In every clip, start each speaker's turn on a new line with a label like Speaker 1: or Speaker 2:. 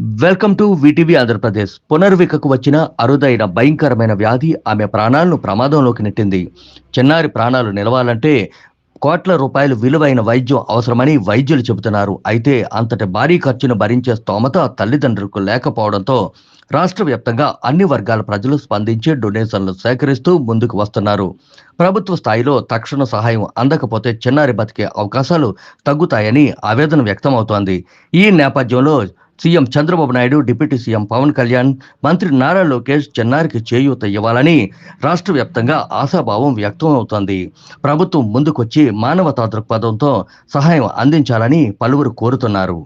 Speaker 1: Welcome to VTV Andhra Pradesh. పునర్వికకు వచ్చిన అరుదైన భయంకరమైన వ్యాధి ఆమె ప్రాణాలను ప్రమాదంలోకి నెట్టింది. చిన్నారి ప్రాణాలు నిలవాలంటే కోట్ల రూపాయలు విలువైన వైద్యం అవసరమని వైద్యులు చెబుతున్నారు. అయితే అంతటి భారీ ఖర్చును భరించే స్తోమత తల్లిదండ్రులకు లేకపోవడంతో రాష్ట్ర వ్యాప్తంగా అన్ని వర్గాల ప్రజలు స్పందించి డొనేషన్లు సేకరిస్తూ ముందుకు వస్తున్నారు. ప్రభుత్వ స్థాయిలో తక్షణ సహాయం అందకపోతే చిన్నారి బతికే అవకాశాలు తగ్గుతాయని ఆవేదన వ్యక్తమవుతోంది. ఈ నేపథ్యంలో CM Chandrababu Naidu, deputy CM Pavan Kalyan, మంత్రి నారా లోకేష్ చిన్నారికి చేయూత ఇవ్వాలని రాష్ట్ర వ్యాప్తంగా ఆశాభావం వ్యక్తం అవుతోంది. ప్రభుత్వం ముందుకొచ్చి మానవతా దృక్పథంతో సహాయం అందించాలని పలువురు కోరుతున్నారు.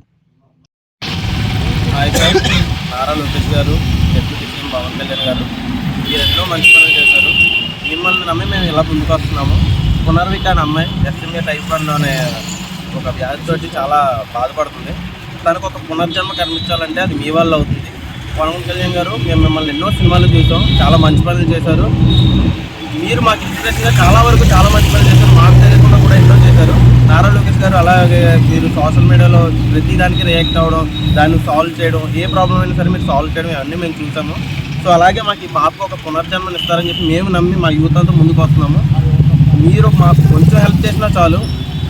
Speaker 2: నారా లోకేష్ గారు, డిప్యూటీ సీఎం పవన్ కళ్యాణ్ గారు మీరు ఎన్నో మంచి పనులు చేశారు. మిమ్మల్ని నమ్మి మేము ఇలా ముందుకు వస్తున్నాము. పునర్విక అనే అమ్మాయి SMA టైప్ 1 అనే ఒక వ్యాధితోటి చాలా బాధపడుతుంది. తనకు ఒక పునర్జన్మ కనిపించాలంటే అది మీ వల్ల అవుతుంది. పవన్ కళ్యాణ్ గారు, మేము మిమ్మల్ని ఎన్నో సినిమాలు చూసాం, చాలా మంచి పనులు చేశారు. మీరు మాకు ఇన్స్పిరేషన్గా చాలా వరకు చాలా మంచి పనులు చేశారు. మాకు తెలియకుండా కూడా ఎన్నో చేశారు. నారా లోకేష్ గారు అలాగే మీరు సోషల్ మీడియాలో ప్రతి దానికి రియాక్ట్ అవ్వడం, దాన్ని సాల్వ్ చేయడం, ఏ ప్రాబ్లం అయినా సరే మీరు సాల్వ్ చేయడం, ఇవన్నీ మేము చూసాము. సో అలాగే మాకు ఈ పాపకు ఒక పునర్జన్మను ఇస్తారని చెప్పి మేము నమ్మి మా యూత్ అంతా ముందుకు వస్తున్నాము. మీరు మాకు కొంచెం హెల్ప్ చేసినా చాలు,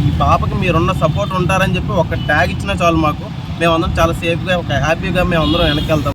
Speaker 2: ఈ పాపకి మీరున్న సపోర్ట్ ఉంటారని చెప్పి ఒక ట్యాగ్ ఇచ్చినా చాలు. మేమందరం చాలా సేఫ్గా, ఒక హ్యాపీగా మేమందరం వెనక్కి వెళ్తాం.